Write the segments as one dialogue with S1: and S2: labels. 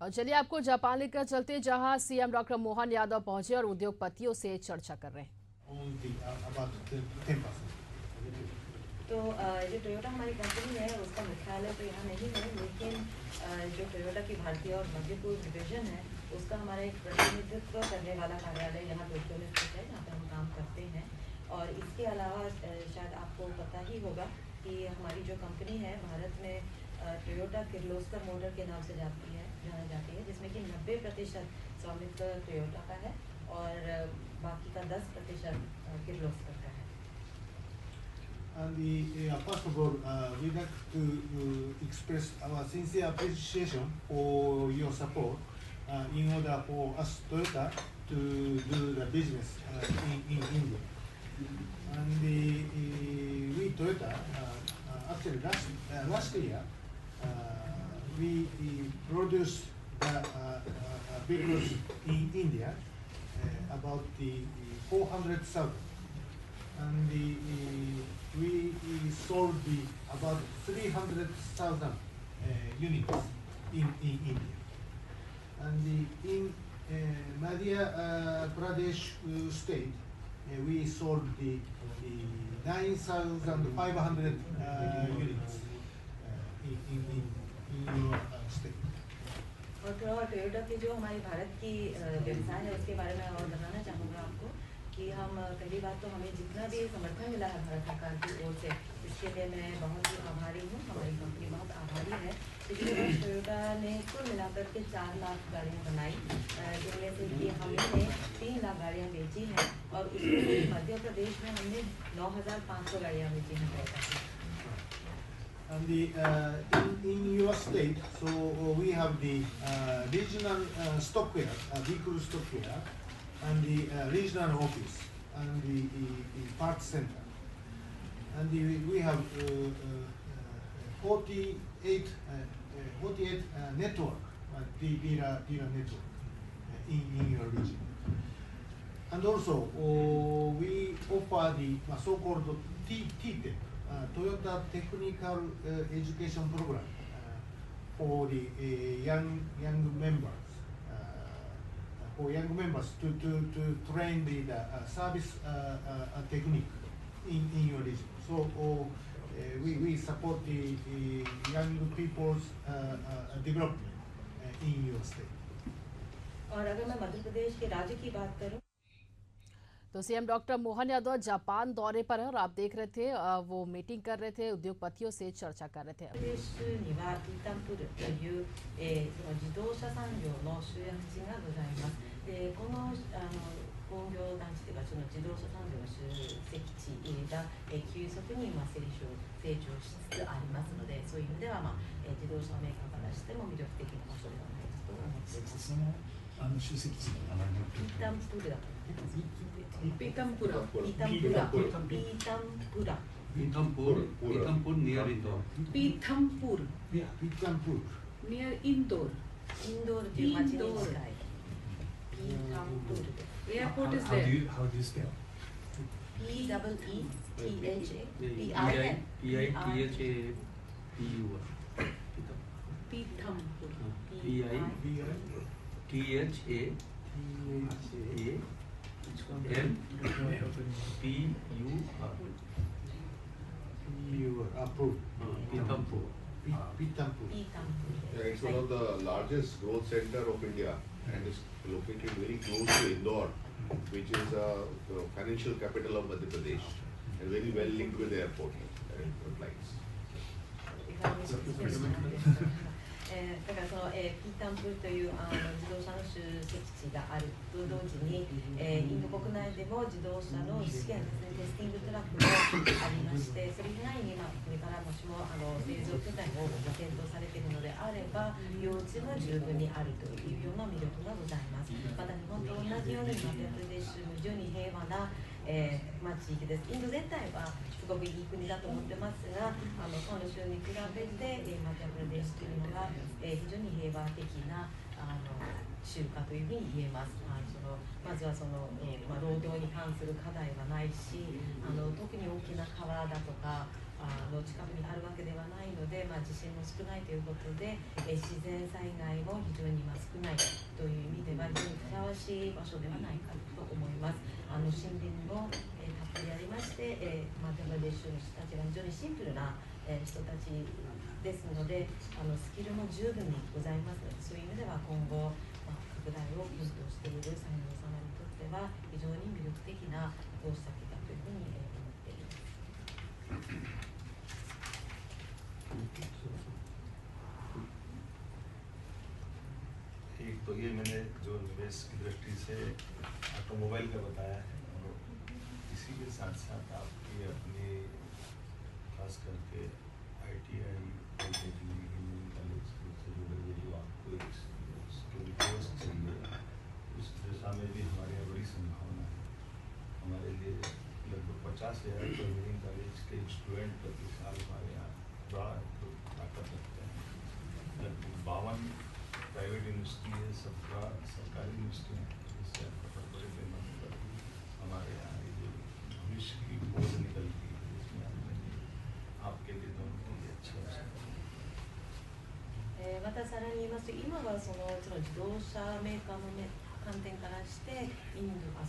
S1: और चलिए आपको जापान लेकर चलते जहां सीएम डॉक्टर मोहन यादव पहुंचे और उद्योगपतियों से चर्चा कर रहे हैं।
S2: तो जो टोयोटा हमारी कंपनी है उसका मुख्यालय तो यहाँ नहीं है, लेकिन जो टोयोटा की भारतीय और मध्य पूर्व डिवीजन है उसका हमारा एक प्रतिनिधित्व करने वाला कार्यालय यहाँ टोक्यो में स्थित है, जहाँ पर हम काम करते हैं। और इसके अलावा शायद आपको पता ही होगा कि हमारी जो कंपनी है भारत में टोयोटा किर्लोस्कर मोटर के नाम से जाना जाती है, जिसमें कि 90% स्वामित्व टोयोटा का है और बाकी का 10% किर्लोस्कर का है।
S3: First of all, we'd like to express our sincere appreciation for your support in order for us Toyota to do the business in India. And we Toyota, actually last year, we produced vehicles in India about the 400,000. And we sold about 300,000 units in India. And in Madhya Pradesh state, we sold the 9,500 units in your state.
S2: और थोड़ा Toyota की जो हमारी भारत की व्यवसाय है उसके बारे में और बताना चाहूँगा आपको कि हम पहली बात तो हमें जितना भी समर्थन मिला है भारत सरकार की ओर से, इसके लिए मैं बहुत ही आभारी हूँ। हमारी कंपनी बहुत आभारी है। पिछले वर्ष टोयोटा ने कुल मिलाकर के 4 लाख गाड़ियाँ बनाई, जिनमें से कि हमने 3 लाख गाड़ियाँ बेची हैं और उसमें मध्य प्रदेश में हमने 9,500 गाड़ियाँ बेची हैं टोयोटा की।
S3: And in your state, so we have the regional stockyard, vehicle stockyard, and the regional office, and the parts center. And we have 48 network, dealer network in your region. And also we offer the so-called TTEP, Toyota Technical Education Program for the young members, for young members to train the service technique in your region. So we support the young people's development in your state.
S2: और अगर मैं मध्य प्रदेश के राज्य की बात करूं,
S1: तो CM doctor Mohan Yadav Japan दौरे पर है और आप देख रहे थे वो मीटिंग कर रहे थे, उद्योगपतियों से चर्चा कर रहे थे।
S2: 工業団地というかその自動車産業の集積地が急速に成長しつつありますので、そういう意味では自動車メーカーからしても魅力的な場所ではないかと思っています。
S3: 集積地の名前の
S2: ピータンプルだと思います。
S4: ピータンプラnear Indore.
S3: Pithampur
S4: Near Indore.
S2: インドールという町に近い。ピータンプルで。
S4: Airport is
S3: How
S4: there.
S3: do you spell?
S2: PEETHAPIN.
S4: Pithampur.
S3: Pithampur.
S5: It's one of the largest growth center of India and is located very close to Indore, which is the financial capital of Madhya Pradesh and very well linked with the airport flights.
S2: だからそのピータンプルという自動車の集積地があると同時に、インド国内でも自動車の試験ですね、テスティングトラックもありまして、それ以外にこれからもしも製造拠点を検討されているのであれば、用地も十分にあるというような魅力がございます。また日本と同じようにマテプレデシュ非常に平和な地域です。インド全体はすごくいい国だと思ってますが、その州に比べてマテプレデシュというのが非常に平和的な州かというふうに言えます。まずは労働に関する課題はないし、特に大きな川だとか近くにあるわけではないので、地震も少ないということで、自然災害も非常に少ないという意味では非常にふさわしい場所ではないかと思います。森林も、たっぷりありまして、バングラデシュの人たちが非常にシンプルな、人たちですので、スキルも十分にございますので、そういう意味では今後、拡大を検討している産業様にとっては非常に魅力的な投資先だというふうに思っています。
S6: एक तो ये मैंने जो निवेश की दृष्टि से automobile का बताया है, और इसी के साथ साथ आपकी अपनी खास करके ITI पॉलिटेक्निक इंजीनियरिंग कॉलेज से जुड़े हुए जो आपको स्किल कोर्स चाहिए, उस दिशा में भी हमारे यहाँ बड़ी संभावना है। हमारे लिए लगभग 50,000 इंजीनियरिंग कॉलेज के स्टूडेंट प्रति साल हमारे यहाँ बड़ा ताकत रखते हैं। लगभग 52 प्राइवेट यूनिवर्सिटी है, 17 सरकारी यूनिवर्सिटी है, जिससे आपका बड़े पैमाने पर हमारे यहाँ ये जो भविष्य की बोध निकलती है, जिसमें आपके लिए दोनों के लिए अच्छा हो सकता है।
S2: またさらに言いますと、今はその自動車メーカーの観点からして、インドマ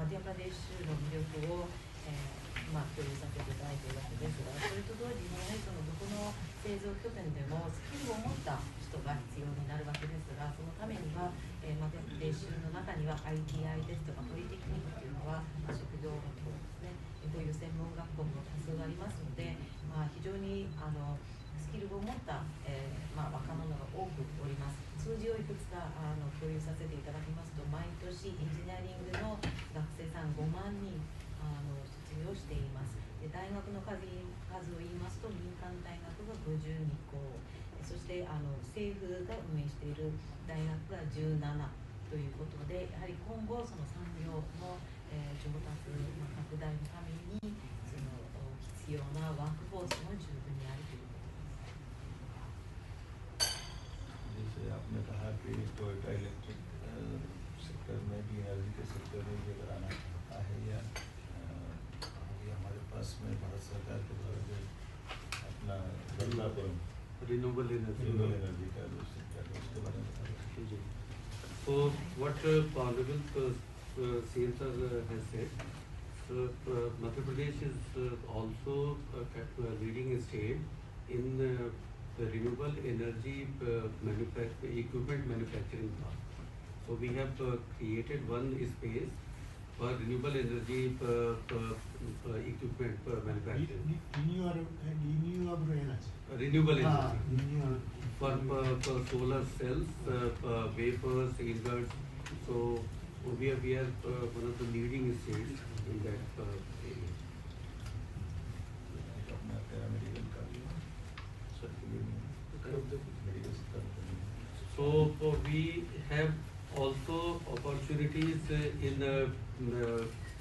S2: ディアプラデシュの魅力を、共有させていただいているわけですが、それと同時にやはりどこの製造拠点でもスキルを持った人が必要になるわけですが、そのためには、マディアプラデシュの中には ITI ですとかポリテクニックというのは、職業学校ですね、こういう専門学校も多数ありますので、非常にスキルを持った、若者が多くおります。数字をいくつか共有させていただきますと、毎年エンジニアリングの学生さん5万人卒業しています。で、大学の数を言いますと、民間大学が52校、そして政府が運営している大学が17ということで、やはり今後その産業の、上達、拡大のためにその必要なワークフォースも十分にあるということです。
S6: जैसे आपने कहा कि टोयोटा इलेक्ट्रिक सेक्टर में भी, एनर्जी के सेक्टर में भी अगर आना चाहता है, या ये हमारे पास में भारत सरकार के द्वारा जो अपना बदलापुरम
S7: रिन्यूएबल
S6: एनर्जी का जो सेक्टर है, उसके बारे में बताइए।
S7: So what Honorable CM sir has said, Madhya Pradesh is also leading a state in the renewable energy equipment manufacturing part. So we have created one space for renewable energy equipment manufacturing.
S3: Renewable energy.
S7: Renewable energy.
S3: Renewable.
S7: For solar cells, wafers, inverters. So we are one of the leading states in that area.
S6: अपना paramedical का भी medical sector में।
S7: So we have also opportunities in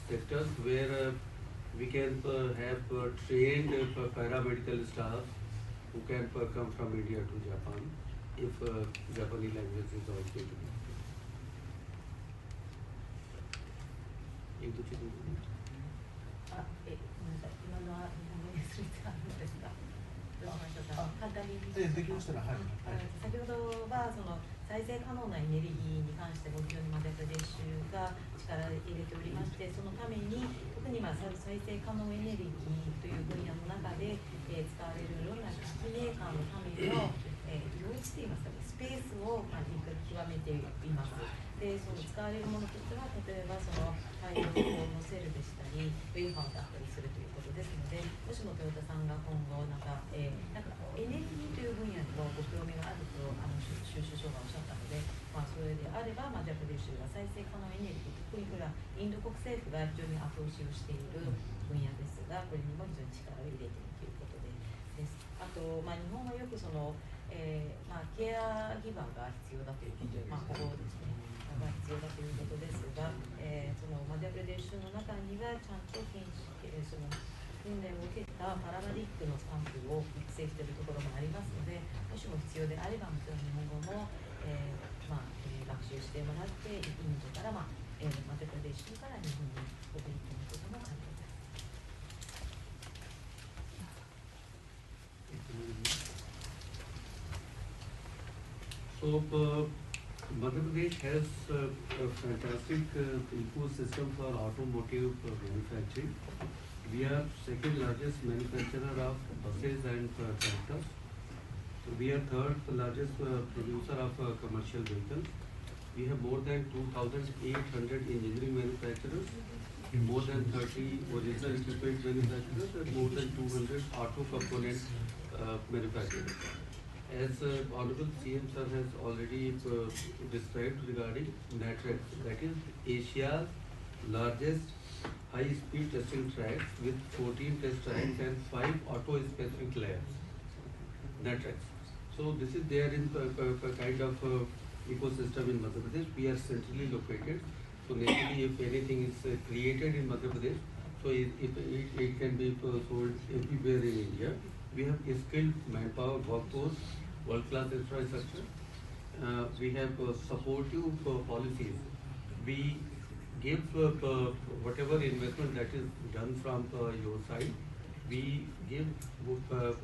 S7: sectors where we can have trained paramedical staff who can come from India to Japan if Japanese language is also used. एक दो चीजें
S2: ごめんなさい、今のは日本語にする必要あるんですか。どうしましょうか。簡単に
S3: できましたら、はい。
S2: 先ほどはその再生可能なエネルギーに関しても非常にマデプレッシュが力を入れておりまして、そのために特に再生可能エネルギーという分野の中で、使われるような機器メーカーのための、領域といいますかね、スペースを、極めています。で、その使われるものとしては、例えばその太陽光のセルでしたり、ウェーファーだったりするということですので、もしもトヨタさんが今後エネルギーという分野にもご興味があると収集長がおっしゃったので、それであれば、マディアプレッシュが再生可能エネルギー、特にこれはインド国政府が非常に後押しをしている分野ですが、これにも非常に力を入れているということです。あと、日本はよくその、ケアギバーが必要だということで、保護ですね、が必要だということですが、そのマディアプレッシュの中にはちゃんとその訓練を受けたパラマディックのスタンプを育成しているところもありますので、もしも必要であれば、もちろん日本語も、学習してもらって、インドから、マディアプレッシュから日本に送り込むことも可能です。
S7: So Madhya Pradesh has a fantastic ecosystem for automotive manufacturing. We are second largest manufacturer of buses and tractors. We are third largest producer of commercial vehicles. We have more than 2,800 engineering manufacturers, more than 30 original equipment manufacturers, and more than 200 auto component manufacturers. As Honorable CM Sir has already described regarding NATRAX, that is Asia's largest high-speed testing track with 14 test tracks and 5 auto-specific labs. NATRAX. So this is there in kind of ecosystem in Madhya Pradesh. We are centrally located. So naturally, if anything is created in Madhya Pradesh, so it can be sold everywhere in India. We have a skilled manpower, workforce, world-class infrastructure. We have supportive policies. We give whatever investment that is done from your side. We give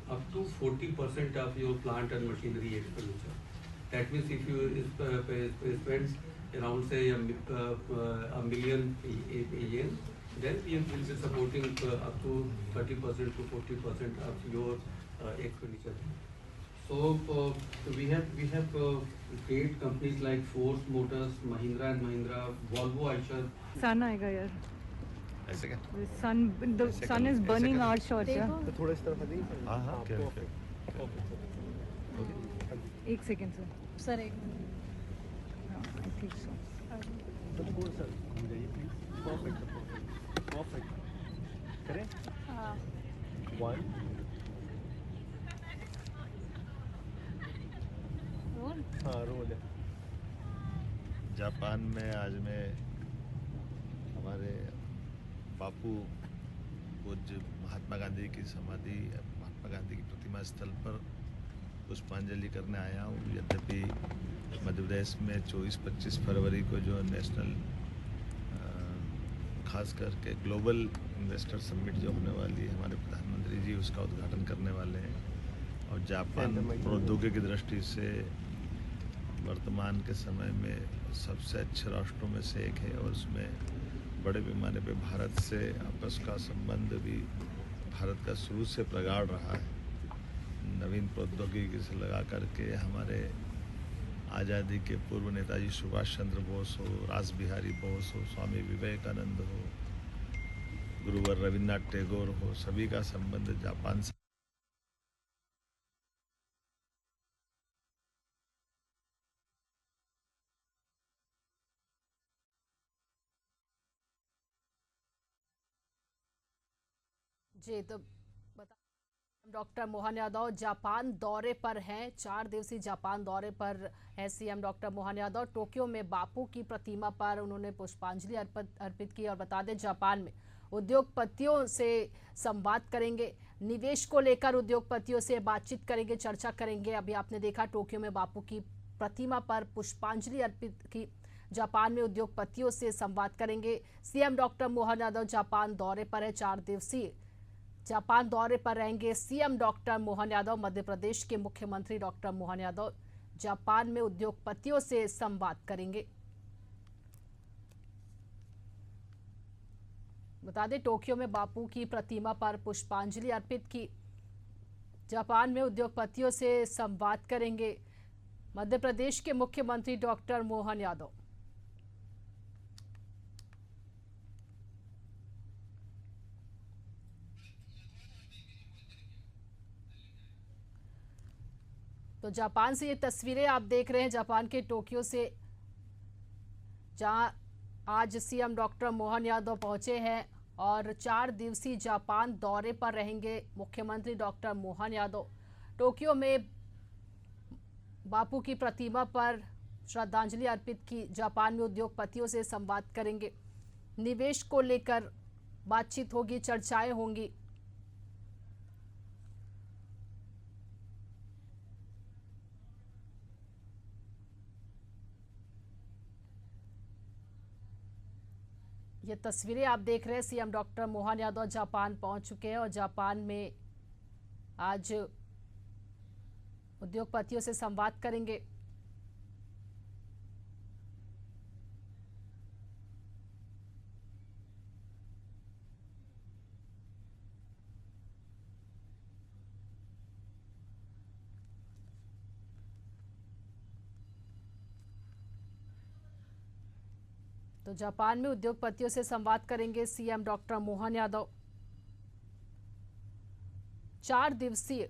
S7: up to 40% of your plant and machinery expenditure. That means if you spend around say a million yen, then we will be supporting up to 30% to 40% of your expenditure. So we have great companies like Ford Motors, Mahindra and Mahindra, Volvo, Eicher.
S8: Sun आएगा यार.
S6: ऐसे क्या?
S8: The sun is burning our shorts. Yeah.
S6: हाँ हाँ क्या
S8: एक second sir.
S1: Sir एक
S8: I think so.
S6: Japan में आज मैं हमारे बापू पूज्य महात्मा गांधी की समाधि, महात्मा गांधी की प्रतिमा स्थल पर पुष्पांजलि करने आया हूँ. यद्यपि मध्य प्रदेश में 24-25 फरवरी को जो नेशनल खास करके ग्लोबल इन्वेस्टर समिट जो होने वाली है, हमारे प्रधानमंत्री जी उसका उद्घाटन करने वाले हैं. और जापान प्रौद्योगिकी की दृष्टि से वर्तमान के समय में सबसे अच्छे राष्ट्रों में से एक है और उसमें बड़े पैमाने पे भारत से आपस का संबंध भी भारत का शुरू से प्रगाढ़ रहा है. नवीन प्रौद्योगिकी से लगा करके हमारे आज़ादी के पूर्व नेताजी सुभाष चंद्र बोस हो, रास बिहारी बोस हो, स्वामी विवेकानंद हो, गुरुवर रविन्द्रनाथ टैगोर हो, सभी का संबंध जापान से
S1: जी. तो बता डॉक्टर मोहन यादव जापान दौरे पर हैं. 4 दिवसीय जापान दौरे पर है CM doctor Mohan Yadav. Tokyo में बापू की प्रतिमा पर उन्होंने पुष्पांजलि अर्पित की. और बता दें जापान में उद्योगपतियों से संवाद करेंगे, निवेश को लेकर उद्योगपतियों से बातचीत करेंगे, चर्चा करेंगे. अभी आपने देखा टोक्यो में बापू की प्रतिमा पर पुष्पांजलि अर्पित की. जापान में उद्योगपतियों से संवाद करेंगे. CM doctor Mohan Yadav Japan दौरे पर है. 4 दिवसीय जापान दौरे पर रहेंगे सीएम डॉक्टर मोहन यादव. मध्य प्रदेश के मुख्यमंत्री डॉक्टर मोहन यादव जापान में उद्योगपतियों से संवाद करेंगे. बता दें टोक्यो में बापू की प्रतिमा पर पुष्पांजलि अर्पित की. जापान में उद्योगपतियों से संवाद करेंगे मध्य प्रदेश के मुख्यमंत्री डॉक्टर मोहन यादव. तो जापान से ये तस्वीरें आप देख रहे हैं, जापान के टोक्यो से, जहां आज सीएम डॉक्टर मोहन यादव पहुंचे हैं और 4 दिवसीय जापान दौरे पर रहेंगे मुख्यमंत्री डॉक्टर मोहन यादव. टोक्यो में बापू की प्रतिमा पर श्रद्धांजलि अर्पित की. जापान में उद्योगपतियों से संवाद करेंगे, निवेश को लेकर बातचीत होगी, चर्चाएं होंगी. ये तस्वीरें आप देख रहे हैं, CM doctor Mohan Yadav Japan पहुंच चुके हैं और जापान में आज उद्योगपतियों से संवाद करेंगे. तो जापान में उद्योगपतियों से संवाद करेंगे सीएम डॉक्टर मोहन यादव। 4 दिवसीय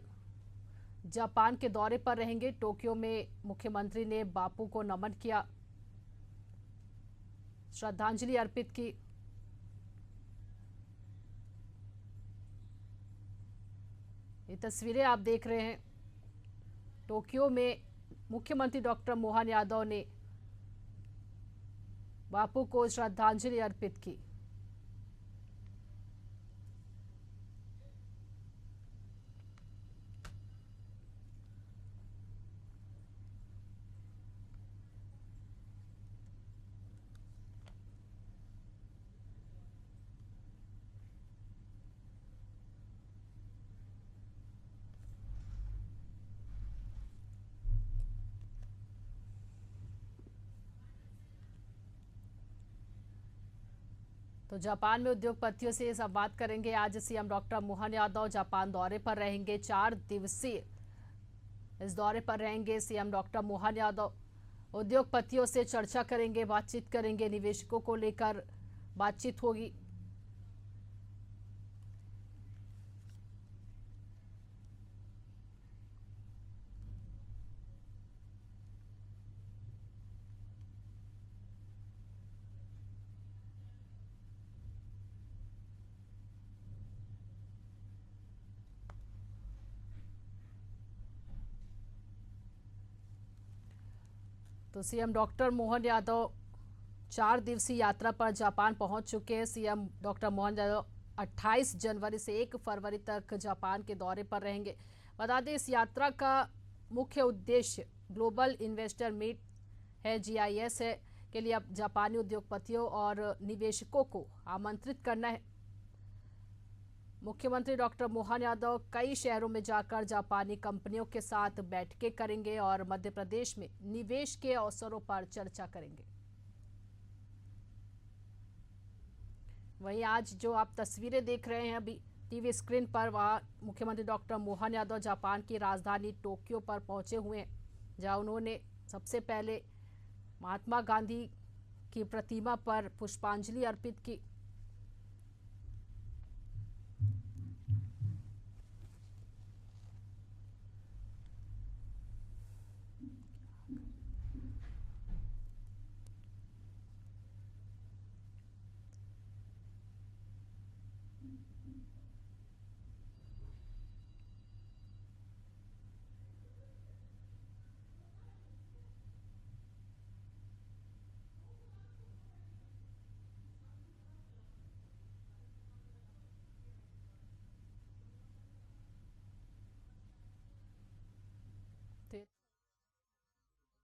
S1: जापान के दौरे पर रहेंगे। टोक्यो में मुख्यमंत्री ने बापू को नमन किया, श्रद्धांजलि अर्पित की। ये तस्वीरें आप देख रहे हैं। टोक्यो में मुख्यमंत्री डॉक्टर मोहन यादव ने बापू को श्रद्धांजलि अर्पित की। तो जापान में उद्योगपतियों से संवाद करेंगे आज CM doctor Mohan Yadav. Japan दौरे पर रहेंगे, 4 दिवसीय इस दौरे पर रहेंगे सीएम डॉक्टर मोहन यादव। उद्योगपतियों से चर्चा करेंगे, बातचीत करेंगे, निवेशकों को लेकर बातचीत होगी। तो सीएम डॉक्टर मोहन यादव 4 दिवसीय यात्रा पर जापान पहुंच चुके हैं। सीएम डॉक्टर मोहन यादव 28 जनवरी से 1 फरवरी तक जापान के दौरे पर रहेंगे। बता दें, इस यात्रा का मुख्य उद्देश्य ग्लोबल इन्वेस्टर मीट है, GIS है, के लिए अब जापानी उद्योगपतियों और निवेशकों को आमंत्रित करना है। मुख्यमंत्री डॉक्टर मोहन यादव कई शहरों में जाकर जापानी कंपनियों के साथ बैठकें करेंगे और मध्य प्रदेश में निवेश के अवसरों पर चर्चा करेंगे। वहीं आज जो आप तस्वीरें देख रहे हैं अभी टीवी स्क्रीन पर, वहाँ मुख्यमंत्री डॉक्टर मोहन यादव जापान की राजधानी टोक्यो पर पहुंचे हुए हैं, जहां उन्होंने सबसे पहले महात्मा गांधी की प्रतिमा पर पुष्पांजलि अर्पित की।